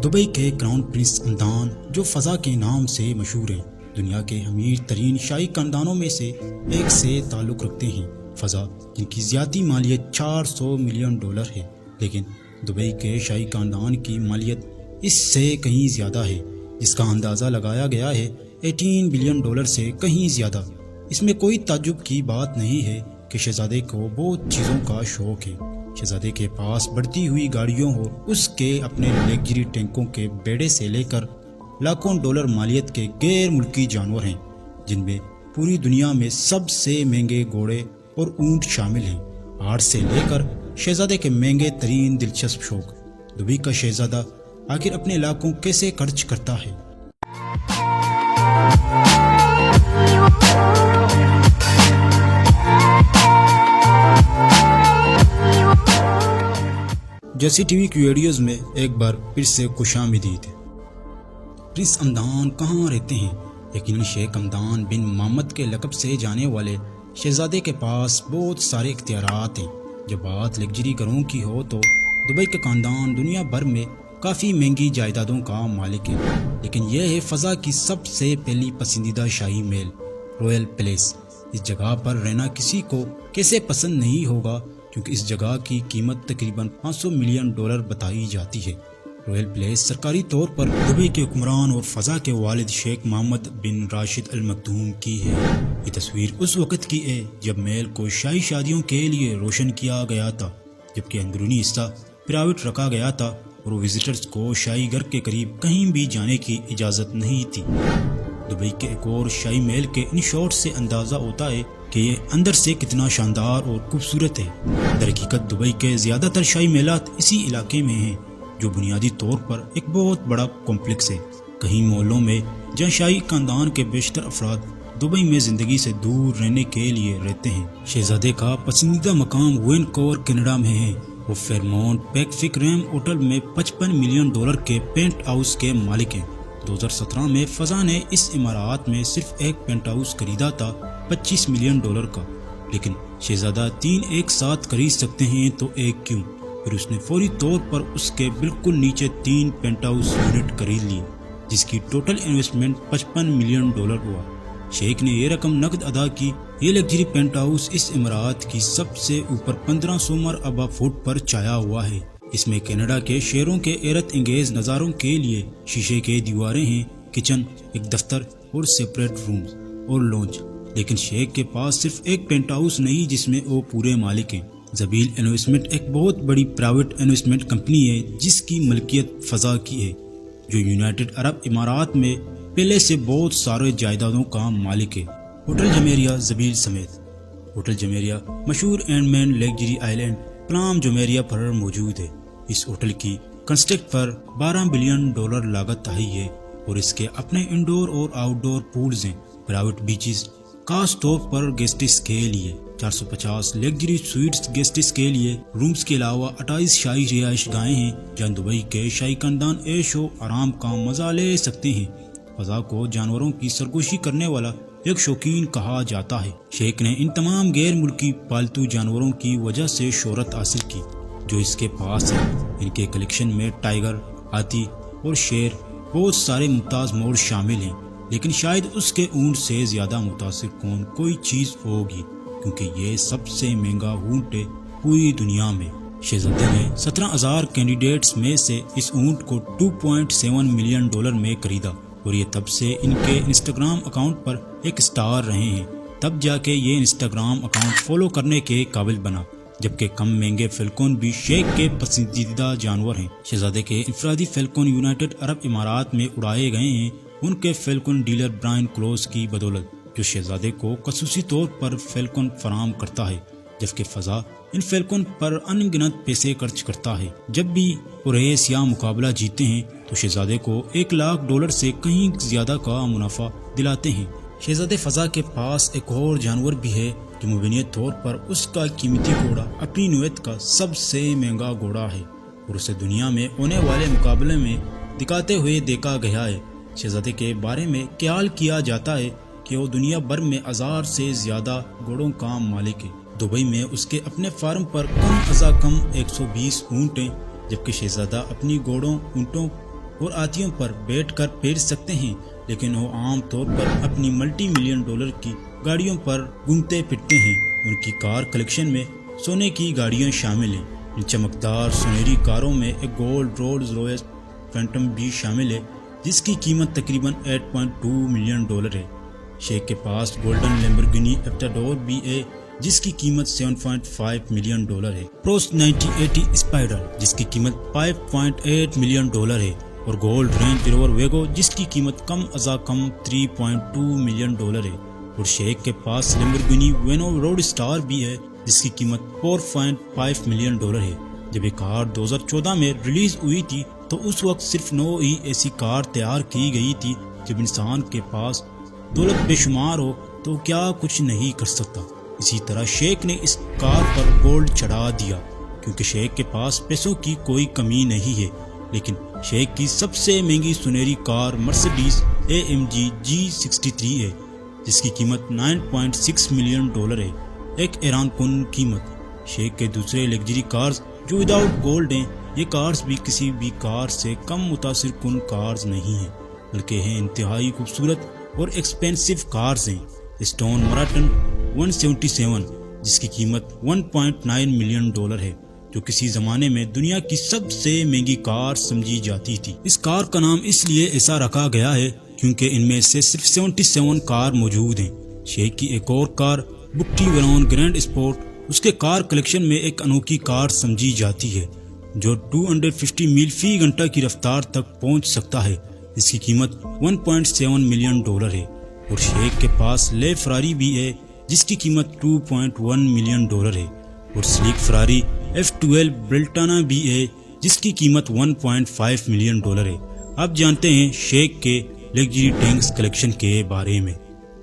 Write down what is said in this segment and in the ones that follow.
Dubai کے crown prince خاندان جو فضا کے نام سے مشہور ہیں، دنیا کے امیر ترین شاہی خاندانوں میں سے ایک سے تعلق رکھتے ہیں۔ فضا جن کی ذاتی مالیت $400 ملین ہے، لیکن دبئی کے شاہی خاندان کی مالیت اس سے کہیں زیادہ ہے، جس کا اندازہ لگایا گیا ہے $18 بلین سے کہیں زیادہ۔ اس میں کوئی تعجب کی بات نہیں ہے کہ شہزادے کو بہت چیزوں کا شوق ہے۔ شہزادے کے پاس بڑھتی ہوئی گاڑیوں اور اس کے اپنے لیگژری ٹینکوں کے بیڑے سے لے کر لاکھوں ڈالر مالیت کے غیر ملکی جانور ہیں، جن میں پوری دنیا میں سب سے مہنگے گھوڑے اور اونٹ شامل ہیں۔ آرٹ سے لے کر شہزادے کے مہنگے ترین دلچسپ شوق۔ دبئی کا شہزادہ آخر اپنے لاکھوں کیسے خرچ کرتا ہے؟ جیسی ٹی وی کی ویڈیوز میں ایک بار پھر سے خوش آمدید۔ پرنس خاندان کہاں رہتے ہیں؟ یقیناً شیخ حمدان بن محمد کے لقب سے جانے والے شہزادے کے پاس بہت سارے اختیارات ہیں۔ جب بات لگژری گھروں کی ہو تو دبئی کا خاندان دنیا بھر میں کافی مہنگی جائیدادوں کا مالک ہے، لیکن یہ ہے فضا کی سب سے پہلی پسندیدہ شاہی محل، رائل پیلیس۔ اس جگہ پر رہنا کسی کو کیسے پسند نہیں ہوگا، کیونکہ اس جگہ کی قیمت تقریباً $500 ملین بتائی جاتی ہے۔ رائل پیلیس سرکاری طور پر دبئی کے حکمران اور فضا کے والد شیخ محمد بن راشد ال مکتوم کی ہے۔ یہ تصویر اس وقت کی ہے جب محل کو شاہی شادیوں کے لیے روشن کیا گیا تھا، جبکہ اندرونی حصہ پرائیویٹ رکھا گیا تھا اور وزٹرز کو شاہی گھر کے قریب کہیں بھی جانے کی اجازت نہیں تھی۔ دبئی کے ایک اور شاہی محل کے ان شاٹ سے اندازہ ہوتا ہے کہ یہ اندر سے کتنا شاندار اور خوبصورت ہے۔ در حقیقت دبئی کے زیادہ تر شاہی محلات اسی علاقے میں ہیں، جو بنیادی طور پر ایک بہت بڑا کمپلیکس ہے۔ کئی محلوں میں جہاں شاہی خاندان کے بیشتر افراد دبئی میں زندگی سے دور رہنے کے لیے رہتے ہیں۔ شہزادے کا پسندیدہ مقام وینکوور کینیڈا میں ہے۔ وہ فیئرمونٹ پیسیفک ریم ہوٹل میں $55 ملین کے پینٹ ہاؤس کے مالک ہیں۔ 2017 میں فضا نے اس عمارات میں صرف ایک پینٹ ہاؤس خریدا تھا $25 ملین کا، لیکن شہزادہ 3 ایک ساتھ خرید سکتے ہیں تو ایک کیوں؟ پھر اس نے فوری طور پر اس کے بالکل نیچے 3 پینٹ ہاؤس یونٹ خرید لیے، جس کی ٹوٹل انویسٹمنٹ $55 ملین ہوا۔ شیخ نے یہ رقم نقد ادا کی۔ یہ لگژری پینٹ ہاؤس اس عمارات کی سب سے اوپر 1500 مربع فٹ پر چھایا ہوا ہے۔ اس میں کینیڈا کے شہروں کے حیرت انگیز نظاروں کے لیے شیشے کے دیواریں ہیں، کچن، ایک دفتر اور سیپریٹ رومز اور لونج۔ لیکن شیخ کے پاس صرف ایک پینٹ ہاؤس نہیں جس میں وہ پورے مالک ہیں۔ زبیل انویسٹمنٹ ایک بہت بڑی پرائیویٹ انویسٹمنٹ کمپنی ہے جس کی ملکیت فضا کی ہے، جو یونائٹڈ عرب امارات میں پہلے سے بہت سارے جائیدادوں کا مالک ہے۔ ہوٹل جمیریہ زبیل سمیت۔ ہوٹل جمیریہ مشہور اینڈ مین لیگژری آئلینڈ پلام جمیریہ پر موجود ہے۔ اس ہوٹل کی کنسٹرکٹ پر $12 بلین لاگت آئی ہے اور اس کے اپنے انڈور اور آؤٹ ڈور پولز ہیں، پرائیویٹ بیچز، خاص طور پر گیسٹس کے لیے 450 لیگژری سویٹس گیسٹس کے لیے رومز کے علاوہ 28 شاہی رہائش گاہیں ہیں جہاں دبئی کے شاہی خاندان عیش و آرام کا مزہ لے سکتے ہیں۔ فضا کو جانوروں کی سرگوشی کرنے والا ایک شوقین کہا جاتا ہے۔ شیخ نے ان تمام غیر ملکی پالتو جانوروں کی وجہ سے شہرت حاصل کی جو اس کے پاس ہے۔ ان کے کلیکشن میں ٹائیگر، ہاتھی اور شیر، بہت سارے ممتاز موڑ شامل ہیں، لیکن شاید اس کے اونٹ سے زیادہ متاثر کن کوئی چیز ہوگی، کیونکہ یہ سب سے مہنگا اونٹ ہے پوری دنیا میں۔ شہزادے نے 17,000 کینڈیڈیٹس میں سے اس اونٹ کو $2.7 ملین میں خریدا اور یہ تب سے ان کے انسٹاگرام اکاؤنٹ پر ایک سٹار رہے ہیں۔ تب جا کے یہ انسٹاگرام اکاؤنٹ فالو کرنے کے قابل بنا۔ جبکہ کم مہنگے فیلکون بھی شیخ کے پسندیدہ جانور ہیں۔ شہزادے کے انفرادی فیلکون یونائٹڈ عرب امارات میں اڑائے گئے ہیں ان کے فیلکون ڈیلر برائن کلوز کی بدولت، جو شہزادے کو خصوصی طور پر فیلکون فراہم کرتا ہے، جبکہ فضا ان فیلکون پر ان گنت پیسے خرچ کرتا ہے۔ جب بھی ریس یا مقابلہ جیتے ہیں تو شہزادے کو $1,00,000 سے کہیں زیادہ کا منافع دلاتے ہیں۔ شہزادے فضا کے پاس ایک اور جانور بھی ہے جو مبینیت طور پر اس کا قیمتی گھوڑا اپنی نوعیت کا سب سے مہنگا گھوڑا ہے اور اسے دنیا میں ہونے والے مقابلے میں دکھاتے ہوئے دیکھا گیا ہے۔ شہزادے کے بارے میں خیال کیا جاتا ہے کہ وہ دنیا بھر میں 1000 سے زیادہ گھوڑوں کا مالک ہے۔ دبئی میں اس کے اپنے فارم پر کم از کم 120 اونٹ ہیں، جبکہ شہزادہ اپنی گھوڑوں، اونٹوں اور آتیوں پر بیٹھ کر پھر سکتے ہیں، لیکن وہ عام طور پر اپنی ملٹی ملین ڈالر کی گاڑیوں پر گھومتے پھرتے ہیں۔ ان کی کار کلیکشن میں سونے کی گاڑیاں شامل ہیں۔ ان چمکدار سنہری کاروں میں ایک گولڈ رولز رویس فینٹم بھی شامل ہے، جس کی قیمت تقریباً 8.2 ملین ڈالر ہے۔ شیخ کے پاس گولڈن لیمبورگینی ایوٹاڈور بھی ہے، جس کی قیمت 7.5 ملین ڈالر ہے۔ پروسٹ 1980 اسپائڈر، جس کی قیمت 5.8 ملین ڈالر ہے، اور گولڈ رینج روور ویگو، جس کی قیمت کم ازا کم 3.2 ملین ڈالر ہے۔ اور شیخ کے پاس لیمبورگینی وینو روڈ اسٹار بھی ہے، جس کی قیمت 4.5 ملین ڈالر ہے۔ جب یہ کار 2014 میں ریلیز ہوئی تھی تو اس وقت صرف 9 ہی ایسی کار تیار کی گئی تھی۔ جب انسان کے پاس دولت بے شمار ہو تو کیا کچھ نہیں کر سکتا۔ اسی طرح شیخ نے اس کار پر گولڈ چڑھا دیا، کیونکہ شیخ کے پاس پیسوں کی کوئی کمی نہیں ہے۔ لیکن شیخ کی سب سے مہنگی سنہری کار مرسیڈیز AMG G63 ہے، جس کی قیمت 9.6 ملین ڈالر ہے، ایک حیران کن قیمت۔ شیخ کے دوسرے لگژری کارز جو وداؤٹ گولڈ ہیں، یہ کارز بھی کسی بھی کار سے کم متاثر کن کارز نہیں ہیں، بلکہ ہیں انتہائی خوبصورت اور ایکسپینسو کارز ہیں۔ اسٹون مارٹن 177، جس کی قیمت 1.9 ملین ڈالر ہے، جو کسی زمانے میں دنیا کی سب سے مہنگی کار سمجھی جاتی تھی۔ اس کار کا نام اس لیے ایسا رکھا گیا ہے کیونکہ ان میں سے صرف 77 کار موجود ہیں۔ شیخ کی ایک اور کار بگٹی ویرون گرینڈ اسپورٹ اس کے کار کلیکشن میں ایک انوکھی کار سمجھی جاتی ہے، جو 250 میل فی گھنٹہ کی رفتار تک پہنچ سکتا ہے، جس کی قیمت 1.7 ملین ڈالر ہے۔ اور شیخ کے پاس لے فراری بھی ہے، جس کی قیمت 2.1 ملین ڈالر ہے، اور سلیک فراری F12 برلٹانا بھی ہے، جس کی قیمت 1.5 ملین ڈالر ہے۔ اب جانتے ہیں شیخ کے لگژری ٹینکس کلیکشن کے بارے میں۔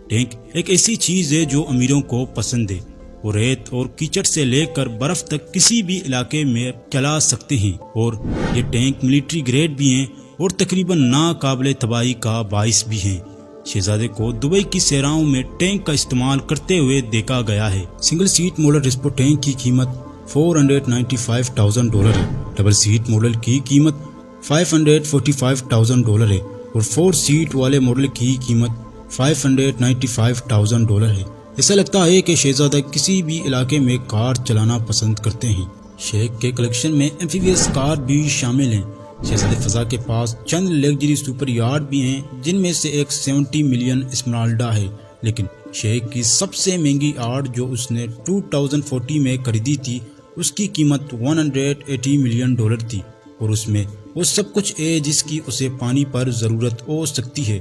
ٹینک ایک ایسی چیز ہے جو امیروں کو پسند ہے، وہ ریت اور کیچڑ سے لے کر برف تک کسی بھی علاقے میں چلا سکتے ہیں، اور یہ ٹینک ملٹری گریڈ بھی ہیں اور تقریباً ناقابل تباہی کا باعث بھی ہیں۔ شہزادے کو دبئی کی صحراؤں میں ٹینک کا استعمال کرتے ہوئے دیکھا گیا ہے۔ سنگل سیٹ ماڈل ریسپو ٹینک کی قیمت 495,000 ڈالر ہے، ڈبل سیٹ ماڈل کی قیمت 545,000 ڈالر ہے، اور 4 سیٹ والے ماڈل کی قیمت 595,000 ڈالر ہے۔ ایسا لگتا ہے کہ شہزادہ کسی بھی علاقے میں کار چلانا پسند کرتے ہیں۔ شیخ کے کلیکشن میں ایمفیبیس کار بھی شامل ہیں۔ شہزادے فضا کے پاس چند لگژری سپر یارڈ بھی ہیں، جن میں سے ایک 70 ملین اسمرالڈا ہے، لیکن شیخ کی سب سے مہنگی یارڈ جو اس نے 2040 میں خریدی تھی، اس کی قیمت 180 ملین ڈالر تھی، اور اس میں وہ سب کچھ ہے جس کی اسے پانی پر ضرورت ہو سکتی ہے،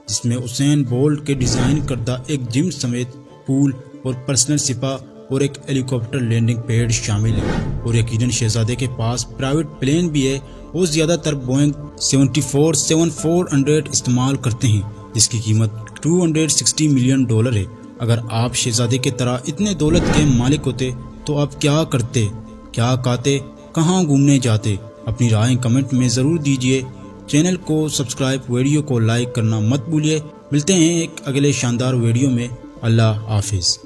جس میں اسین بولٹ کے ڈیزائن کردہ ایک جم سمیت پول اور پرسنل سپا اور ایک ہیلی کاپٹر لینڈنگ پیڈ شامل ہے۔ اور یقیناً شہزادے کے پاس پرائیویٹ پلین بھی ہے، وہ زیادہ تر بوئنگ 747-400 استعمال کرتے ہیں، جس کی قیمت 260 ملین ڈالر ہے۔ اگر آپ شہزادے کی طرح اتنے دولت کے مالک ہوتے تو آپ کیا کرتے، کیا کھاتے، کہاں گھومنے جاتے؟ اپنی رائے کمنٹ میں ضرور دیجیے۔ چینل کو سبسکرائب، ویڈیو کو لائک کرنا مت بھولیے۔ ملتے ہیں ایک اگلے شاندار ویڈیو میں۔ اللہ حافظ۔